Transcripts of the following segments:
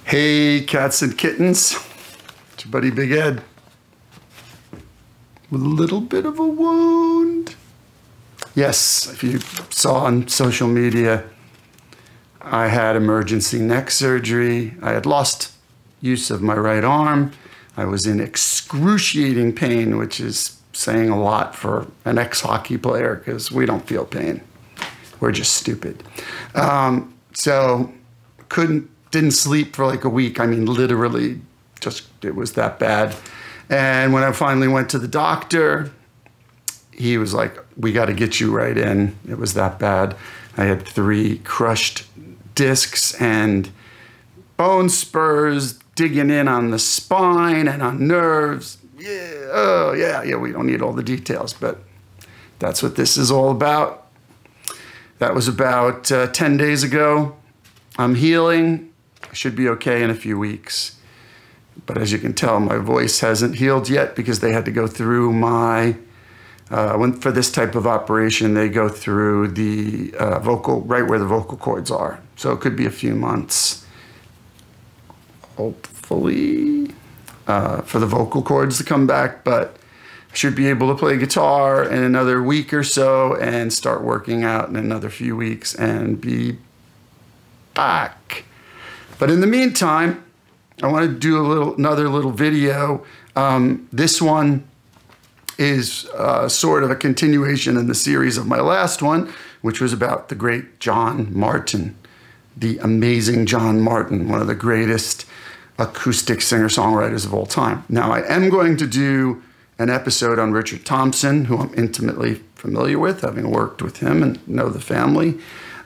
Hey, cats and kittens. It's your buddy Big Ed. With a little bit of a wound. Yes, if you saw on social media, I had emergency neck surgery. I had lost use of my right arm. I was in excruciating pain, which is saying a lot for an ex-hockey player because we don't feel pain. We're just stupid. So didn't sleep for like a week. I mean, literally, it was that bad. And when I finally went to the doctor, he was like, we got to get you right in. It was that bad. I had 3 crushed discs and bone spurs digging in on the spine and on nerves. Yeah, oh, yeah, we don't need all the details, but that's what this is all about. That was about 10 days ago. I'm healing. I should be okay in a few weeks. But as you can tell, my voice hasn't healed yet because they had to go through for this type of operation, they go through the right where the vocal cords are. So it could be a few months, hopefully, for the vocal cords to come back. But I should be able to play guitar in another week or so and start working out in another few weeks and be back. But in the meantime, I want to do another little video. This one is sort of a continuation in the series of my last one, which was about the great John Martin, the amazing John Martin, one of the greatest acoustic singer-songwriters of all time. Now, I am going to do an episode on Richard Thompson, who I'm intimately familiar with, having worked with him and know the family.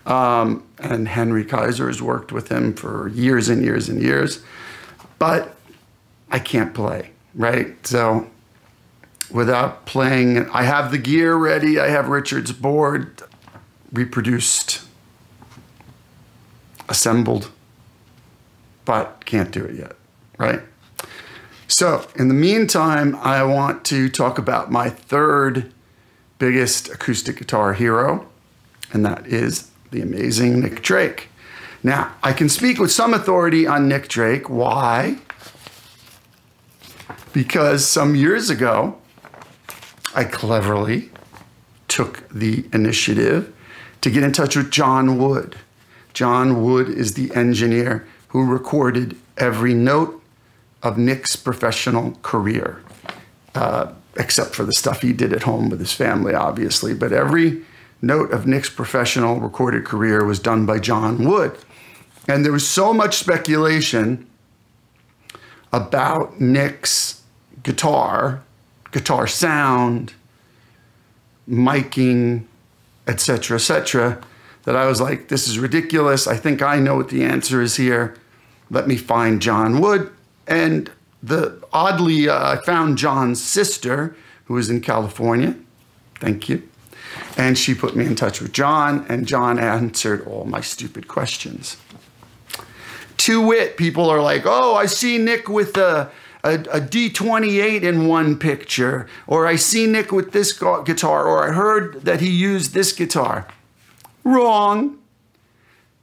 And Henry Kaiser has worked with him for years and years and years. But I can't play, right? So without playing, I have the gear ready. I have Richard's board reproduced, assembled, but can't do it yet, right? So in the meantime, I want to talk about my third biggest acoustic guitar hero, and that is the amazing Nick Drake. Now, I can speak with some authority on Nick Drake. Why? Because some years ago, I cleverly took the initiative to get in touch with John Wood. John Wood is the engineer who recorded every note of Nick's professional career, except for the stuff he did at home with his family, obviously. But every note of Nick's professional recorded career was done by John Wood. And there was so much speculation about Nick's guitar sound, miking, etc., that I was like, this is ridiculous. I think I know what the answer is here. Let me find John Wood. And oddly, I found John's sister, who is in California. Thank you. And she put me in touch with John, and John answered all my stupid questions. To wit, people are like, oh, I see Nick with a D28 in one picture, or I see Nick with this guitar, or I heard that he used this guitar. Wrong.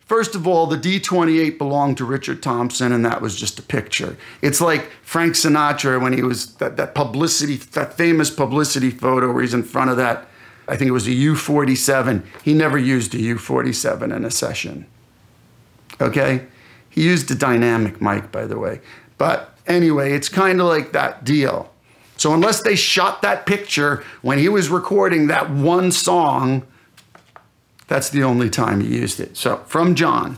First of all, the D28 belonged to Richard Thompson, and that was just a picture. It's like Frank Sinatra when he was that famous publicity photo where he's in front of that, I think it was a U-47. He never used a U-47 in a session, okay? He used a dynamic mic, by the way. But anyway, it's kind of like that deal. So unless they shot that picture when he was recording that one song, that's the only time he used it. So from John,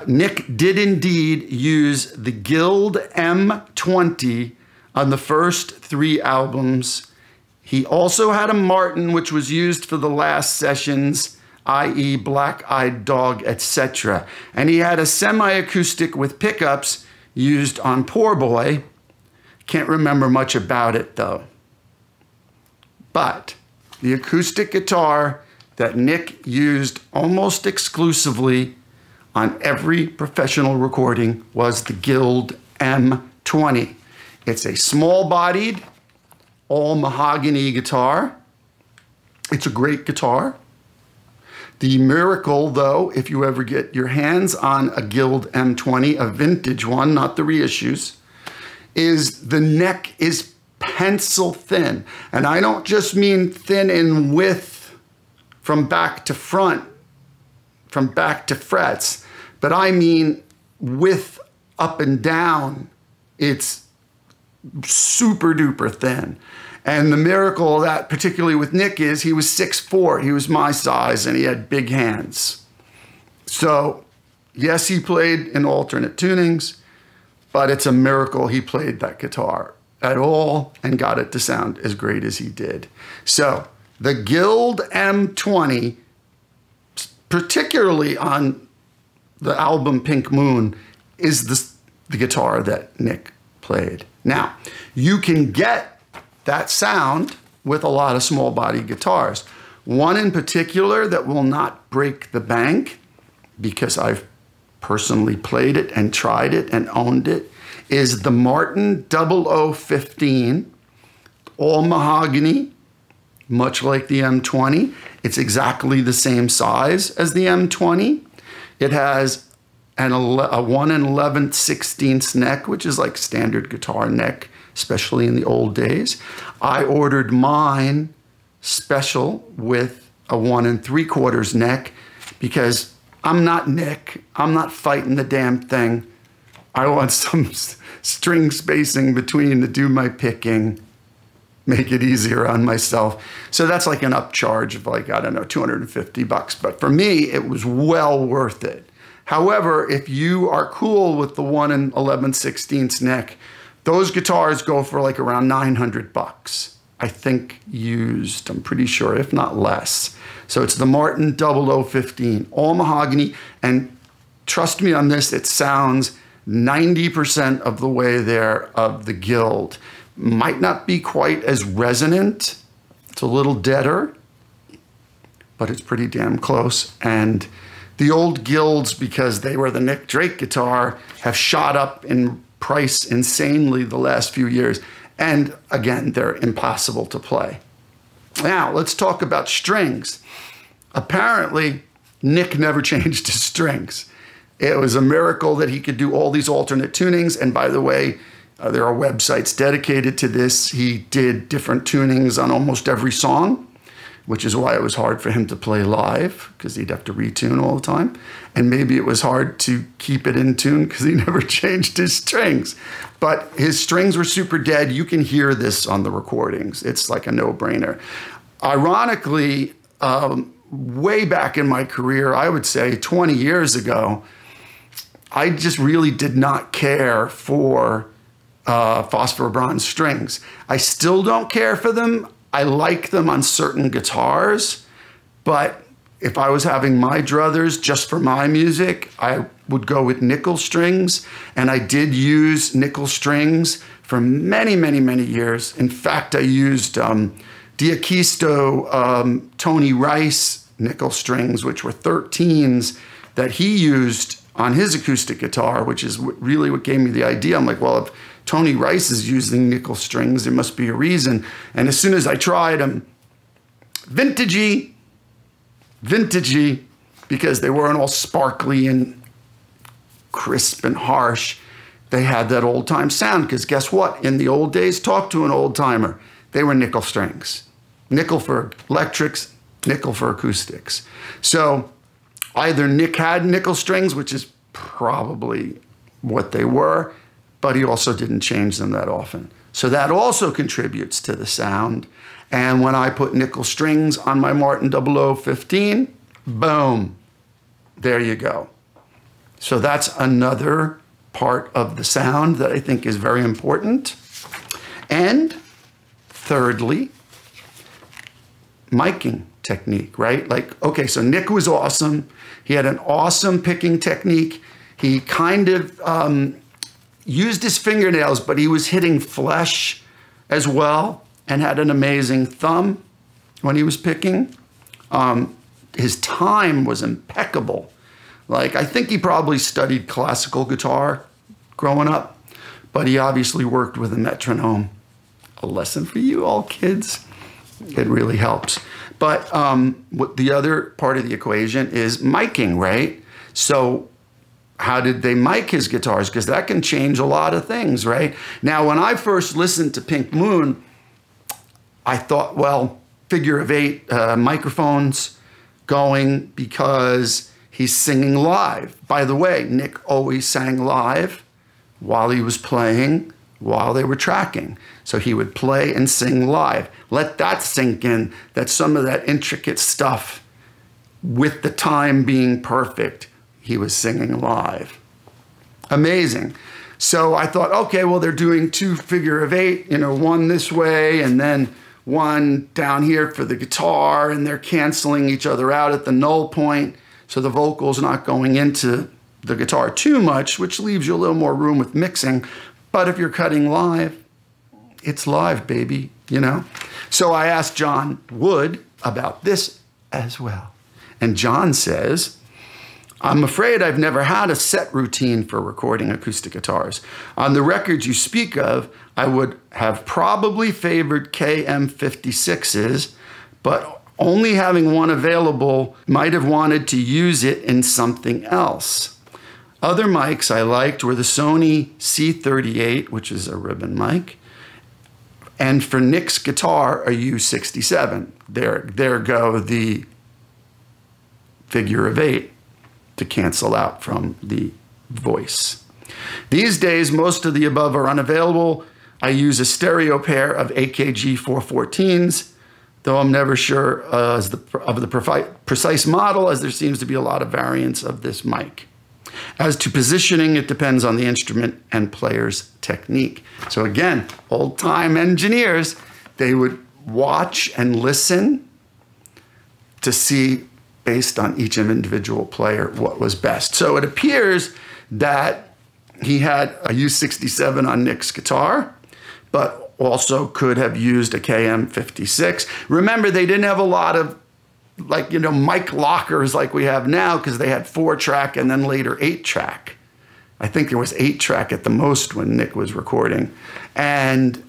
Nick did indeed use the Guild M20 on the first 3 albums. He also had a Martin, which was used for the last sessions, i.e. Black Eyed Dog, etc. And he had a semi-acoustic with pickups used on Poor Boy. Can't remember much about it, though. But the acoustic guitar that Nick used almost exclusively on every professional recording was the Guild M20. It's a small-bodied, all mahogany guitar. It's a great guitar. The miracle, though, if you ever get your hands on a Guild M20, a vintage one, not the reissues, is the neck is pencil thin. And I don't just mean thin in width from back to front, from back to frets, but I mean width up and down. It's super duper thin. And the miracle of that, particularly with Nick, is he was 6'4". He was my size and he had big hands. So yes, he played in alternate tunings, but it's a miracle he played that guitar at all and got it to sound as great as he did. So the Guild M20, particularly on the album Pink Moon, is the guitar that Nick played. Now, you can get that sound with a lot of small body guitars. One in particular that will not break the bank, because I've personally played it and tried it and owned it, is the Martin 0015, all mahogany, much like the M20. It's exactly the same size as the M20. It has a 1 11/16 neck, which is like standard guitar neck, especially in the old days. I ordered mine special with a 1 3/4 neck because I'm not Nick. I'm not fighting the damn thing. I want some string spacing between to do my picking, make it easier on myself. So that's like an upcharge of like, I don't know, $250. But for me, it was well worth it. However, if you are cool with the 1 11/16 neck, those guitars go for like around $900. I think used, I'm pretty sure, if not less. So it's the Martin 0015, all mahogany. And trust me on this, it sounds 90% of the way there of the Guild. Might not be quite as resonant. It's a little deader, but it's pretty damn close. And the old Guilds, because they were the Nick Drake guitar, have shot up in price insanely the last few years. And again, they're impossible to play. Now, let's talk about strings. Apparently, Nick never changed his strings. It was a miracle that he could do all these alternate tunings. And by the way, there are websites dedicated to this. He did different tunings on almost every song, which is why it was hard for him to play live, because he'd have to retune all the time. And maybe it was hard to keep it in tune because he never changed his strings. But his strings were super dead. You can hear this on the recordings. It's like a no-brainer. Ironically, way back in my career, I would say 20 years ago, I just really did not care for phosphor bronze strings. I still don't care for them. I like them on certain guitars, but if I was having my druthers just for my music, I would go with nickel strings, and I did use nickel strings for many, many, many years. In fact, I used Diakisto Tony Rice nickel strings, which were 13s that he used on his acoustic guitar, which is really what gave me the idea. I'm like, well, if Tony Rice is using nickel strings, there must be a reason. And as soon as I tried them, vintagey, because they weren't all sparkly and crisp and harsh. They had that old time sound, because guess what? In the old days, talk to an old timer. They were nickel strings. Nickel for electrics, nickel for acoustics. So either Nick had nickel strings, which is probably what they were, but he also didn't change them that often. So that also contributes to the sound. And when I put nickel strings on my Martin 0015, boom, there you go. So that's another part of the sound that I think is very important. And thirdly, miking technique, right? Like, okay, so Nick was awesome. He had an awesome picking technique. He kind of used his fingernails, but he was hitting flesh as well and had an amazing thumb when he was picking. His time was impeccable. Like, I think he probably studied classical guitar growing up, but he obviously worked with a metronome. A lesson for you all kids. It really helps. But what the other part of the equation is miking, right? So how did they mic his guitars? Because that can change a lot of things, right? Now, when I first listened to Pink Moon, I thought, well, figure of 8 microphones going because he's singing live. By the way, Nick always sang live while he was playing, while they were tracking. So he would play and sing live. Let that sink in, that some of that intricate stuff, with the time being perfect, he was singing live. Amazing. So I thought, okay, well, they're doing 2 figure of 8, you know, one this way and then one down here for the guitar, and they're canceling each other out at the null point. So the vocal's not going into the guitar too much, which leaves you a little more room with mixing. But if you're cutting live, it's live, baby, you know? So I asked John Wood about this as well. And John says, I'm afraid I've never had a set routine for recording acoustic guitars. On the records you speak of, I would have probably favored KM56s, but only having one available, might have wanted to use it in something else. Other mics I liked were the Sony C38, which is a ribbon mic, and for Nick's guitar, a U67. There go the figure of 8 to cancel out from the voice. These days, most of the above are unavailable. I use a stereo pair of AKG 414s, though I'm never sure of the precise model, as there seems to be a lot of variants of this mic. As to positioning, it depends on the instrument and player's technique. So again, old-time engineers, they would watch and listen to see, based on each individual player, what was best. So it appears that he had a U67 on Nick's guitar, but also could have used a KM56. Remember, they didn't have a lot of, like, you know, mic lockers like we have now, because they had 4-track and then later 8-track. I think there was 8-track at the most when Nick was recording. And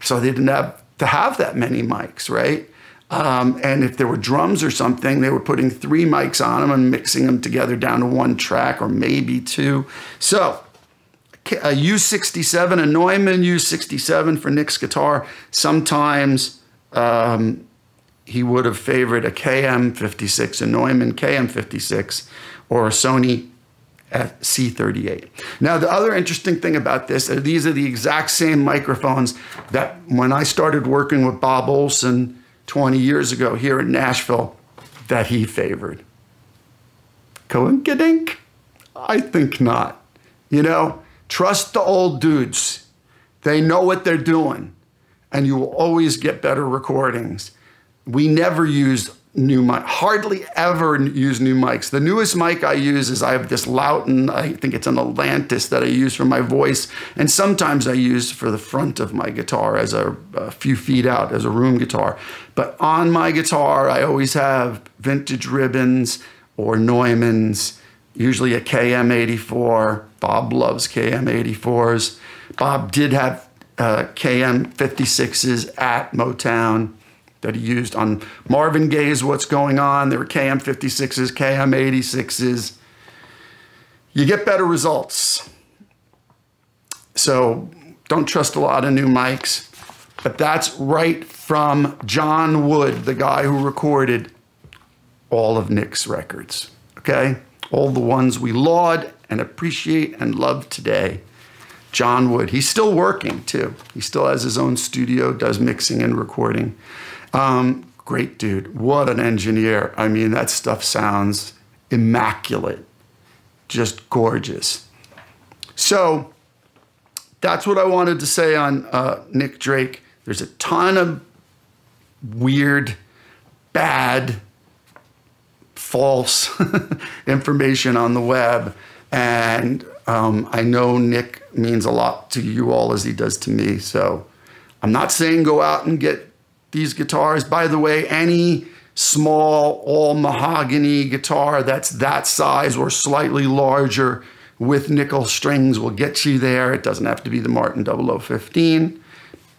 so they didn't have to have that many mics, right? And if there were drums or something, they were putting 3 mics on them and mixing them together down to 1 track or maybe 2. So a U67, a Neumann U67 for Nick's guitar. Sometimes he would have favored a KM56, a Neumann KM56, or a Sony C38. Now, the other interesting thing about this, these are the exact same microphones that when I started working with Bob Olson 20 years ago here in Nashville, that he favored. Coinkydink? I think not. You know, trust the old dudes. They know what they're doing, and you will always get better recordings. We never use new mic, hardly ever use new mics. The newest mic I use is I have this Loughton, I think it's an Atlantis that I use for my voice, and sometimes I use for the front of my guitar as a few feet out as a room guitar. But on my guitar, I always have vintage ribbons or Neumanns, usually a KM84. Bob loves KM84s. Bob did have KM56s at Motown that he used on Marvin Gaye's What's Going On. There were KM56s, KM86s. You get better results. So don't trust a lot of new mics, but that's right from John Wood, the guy who recorded all of Nick's records, okay? All the ones we laud and appreciate and love today. John Wood, he's still working too. He still has his own studio, does mixing and recording. Great dude, what an engineer. I mean, that stuff sounds immaculate, just gorgeous. So that's what I wanted to say on Nick Drake. There's a ton of weird, bad, false information on the web. And I know Nick means a lot to you all as he does to me. So I'm not saying go out and get these guitars. By the way, any small, all mahogany guitar that's that size or slightly larger with nickel strings will get you there. It doesn't have to be the Martin 0015.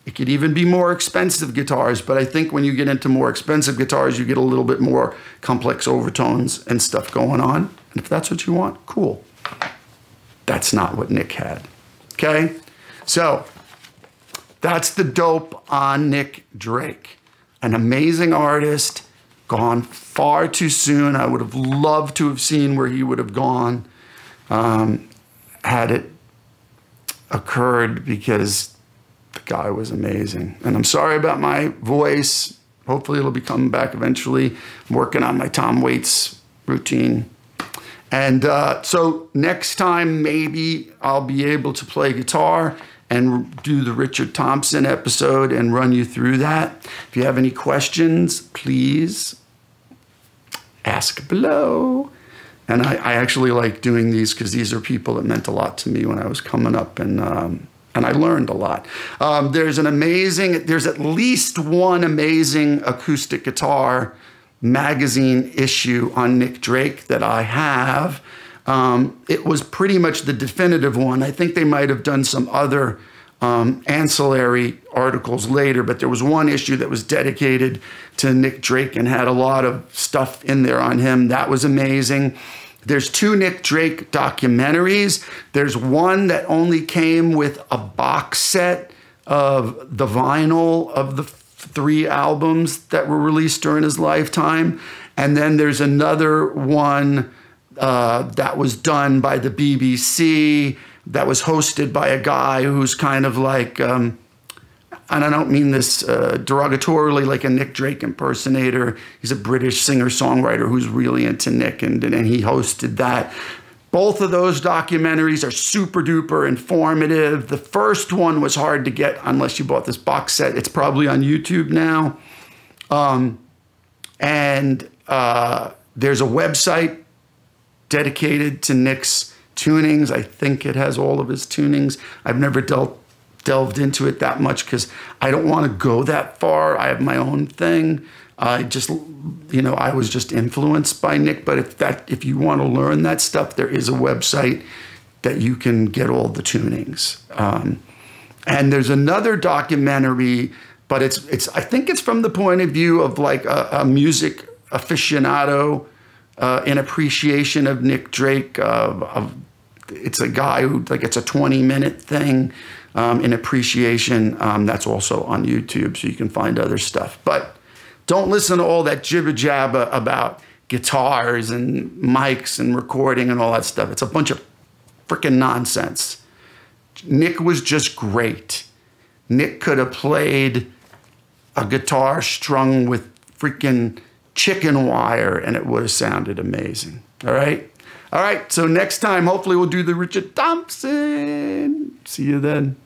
It could even be more expensive guitars, but I think when you get into more expensive guitars, you get a little bit more complex overtones and stuff going on. And if that's what you want, cool. That's not what Nick had, okay? So that's the dope on Nick Drake. An amazing artist, gone far too soon. I would have loved to have seen where he would have gone had it occurred, because the guy was amazing. And I'm sorry about my voice. Hopefully it'll be coming back eventually. I'm working on my Tom Waits routine. And so next time, maybe I'll be able to play guitar and do the Richard Thompson episode and run you through that. If you have any questions, please ask below. And I actually like doing these because these are people that meant a lot to me when I was coming up, and I learned a lot. There's at least one amazing acoustic guitar magazine issue on Nick Drake that I have. It was pretty much the definitive one. I think they might have done some other ancillary articles later, but there was one issue that was dedicated to Nick Drake and had a lot of stuff in there on him. That was amazing. There's 2 Nick Drake documentaries. There's one that only came with a box set of the vinyl of the 3 albums that were released during his lifetime. And then there's another one that was done by the BBC, that was hosted by a guy who's kind of like, and I don't mean this derogatorily, like a Nick Drake impersonator. He's a British singer-songwriter who's really into Nick, and he hosted that. Both of those documentaries are super duper informative. The first one was hard to get unless you bought this box set. It's probably on YouTube now. There's a website dedicated to Nick's tunings. I think it has all of his tunings. I've never delved into it that much because I don't want to go that far. I have my own thing. I just, I was just influenced by Nick. But if you want to learn that stuff, there is a website that you can get all the tunings. And there's another documentary, but I think it's from the point of view of like a music aficionado in appreciation of Nick Drake. It's a guy who, like, it's a 20-minute thing in appreciation. That's also on YouTube, so you can find other stuff. But don't listen to all that jibber-jabber about guitars and mics and recording and all that stuff. It's a bunch of freaking nonsense. Nick was just great. Nick could have played a guitar strung with freaking chicken wire and it would have sounded amazing. All right? All right, so next time, hopefully we'll do the Richard Thompson. See you then.